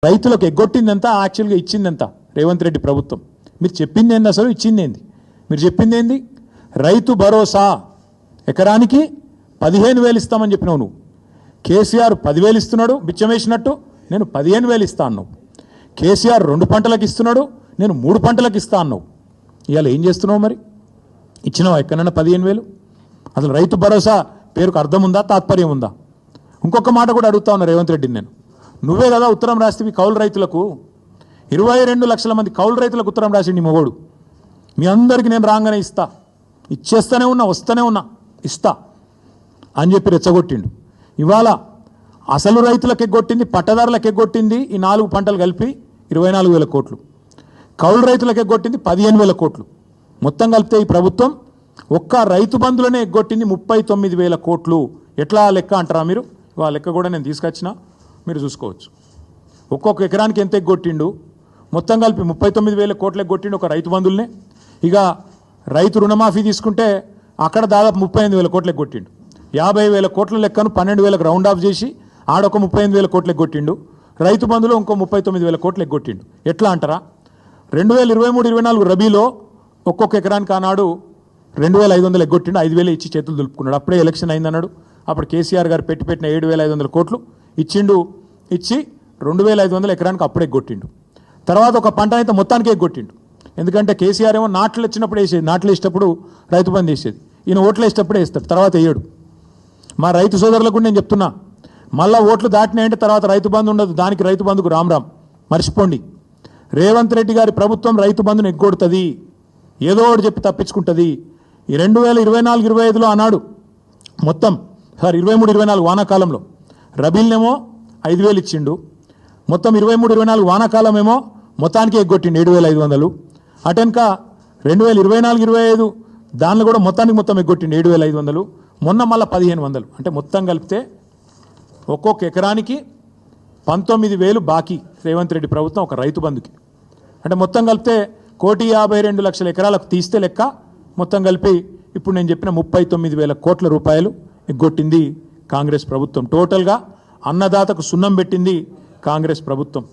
రైతులకు ఎగ్గొట్టిందంతా యాక్చువల్గా ఇచ్చిందంతా రేవంత్ రెడ్డి ప్రభుత్వం. మీరు చెప్పింది ఏంది, అసలు ఇచ్చింది ఏంది? మీరు చెప్పింది ఏంది? రైతు భరోసా ఎకరానికి 15,000 ఇస్తామని చెప్పినావు నువ్వు. కేసీఆర్ 10,000 ఇస్తున్నాడు బిచ్చమేసినట్టు, నేను 15,000 ఇస్తా అన్నావు. కేసీఆర్ 2 పంటలకు ఇస్తున్నాడు, నేను 3 పంటలకు ఇస్తా అన్నావు. ఇవాళ ఏం చేస్తున్నావు మరి? ఇచ్చినావు ఎక్కడన్నా 15,000? అసలు రైతు భరోసా పేరుకు అర్థం ఉందా, తాత్పర్యం ఉందా? ఇంకొక మాట కూడా అడుగుతా ఉన్నా రేవంత్ రెడ్డిని నేను. నువ్వే కదా ఉత్తరం రాస్తేవి కౌలు రైతులకు, 22 లక్షల మంది కౌలు రైతులకు ఉత్తరం రాసిండి మొగోడు. మీ అందరికీ నేను రాగానే ఇస్తా, ఇచ్చేస్తూనే ఉన్నా, వస్తూనే ఉన్నా, ఇస్తా అని చెప్పి రెచ్చగొట్టిండు. ఇవాళ అసలు రైతులకు ఎగ్గొట్టింది, పట్టదారులకు ఎగ్గొట్టింది ఈ 4 పంటలు కలిపి 24,000 కోట్లు, కౌలు రైతులకు ఎగ్గొట్టింది 15,000 కోట్లు. మొత్తం కలిపితే ఈ ప్రభుత్వం ఒక్క రైతు బంధులనే ఎగ్గొట్టింది 39,000 కోట్లు. ఎట్లా లెక్క అంటారా మీరు? ఇవాళ లెక్క కూడా నేను తీసుకొచ్చినా, మీరు చూసుకోవచ్చు. ఒక్కొక్క ఎకరానికి ఎంత ఎగ్గొట్టిండు, మొత్తం కలిపి 39,000 కోట్లు ఎగ్గొట్టిండు ఒక రైతు బంధువులనే. ఇక రైతు రుణమాఫీ తీసుకుంటే అక్కడ దాదాపు 38,000 కోట్లు ఎగ్గొట్టిండు. 50,000 కోట్ల లెక్కను 12,000కు రౌండ్ ఆఫ్ చేసి ఆడొక 38,000 కోట్లు ఎగ్గొట్టిండు. రైతు బంధులో ఇంకో 39,000 కోట్లు ఎగ్గొట్టిండు. ఎట్లా అంటారా? 2023-24 రబీలో ఒక్కొక్క ఎకరానికి ఆనాడు 2,500 ఎగ్గొట్టిండు, 5,000 ఇచ్చి చేతులు దులుపుకున్నాడు. అప్పుడే ఎలక్షన్ అయిందన్నాడు. అప్పుడు కేసీఆర్ గారు పెట్టిన 7,500 కోట్లు ఇచ్చిండు. ఇచ్చి 2,500 ఎకరానికి అప్పుడే ఎగ్గొట్టిండు. తర్వాత ఒక పంట అయితే మొత్తానికి ఎగ్గొట్టిండు. ఎందుకంటే కేసీఆర్ ఏమో నాట్లు వచ్చినప్పుడు వేసేది, నాట్లు వేసేటప్పుడు రైతు బంధు వేసేది, ఈయన ఓట్లు వేసేటప్పుడు వేస్తాడు, తర్వాత వేయడు. మా రైతు సోదరులకు నేను చెప్తున్నా, మళ్ళీ ఓట్లు దాటినాయంటే తర్వాత రైతు బంధు ఉండదు. దానికి రైతు బంధుకు రామ్ మర్చిపోండి. రేవంత్ రెడ్డి గారి ప్రభుత్వం రైతు బంధును ఎగ్గొడుతుంది, ఏదో ఒకటి చెప్పి తప్పించుకుంటుంది. ఈ 2024-25లో ఆనాడు మొత్తం 23-24 వానాకాలంలో రబీల్నేమో 5,000 ఇచ్చిండు, మొత్తం 23-24 వానాకాలం ఏమో మొత్తానికి ఎగ్గొట్టిండు 7,500. అటెనక 2024-25 దానిలో కూడా మొత్తం ఎగ్గొట్టిండు 7,500. మొన్న మళ్ళీ 1,500. అంటే మొత్తం కలిపితే ఒక్కొక్క ఎకరానికి 19,000 బాకీ రేవంత్ రెడ్డి ప్రభుత్వం ఒక రైతు బంధుకి. అంటే మొత్తం కలిపితే 1,52,00,000 ఎకరాలకు తీస్తే లెక్క మొత్తం కలిపి ఇప్పుడు నేను చెప్పిన 39,000 కోట్ల రూపాయలు ఎగ్గొట్టింది కాంగ్రెస్ ప్రభుత్వం. టోటల్గా అన్నదాతకు సున్నం పెట్టింది కాంగ్రెస్ ప్రభుత్వం.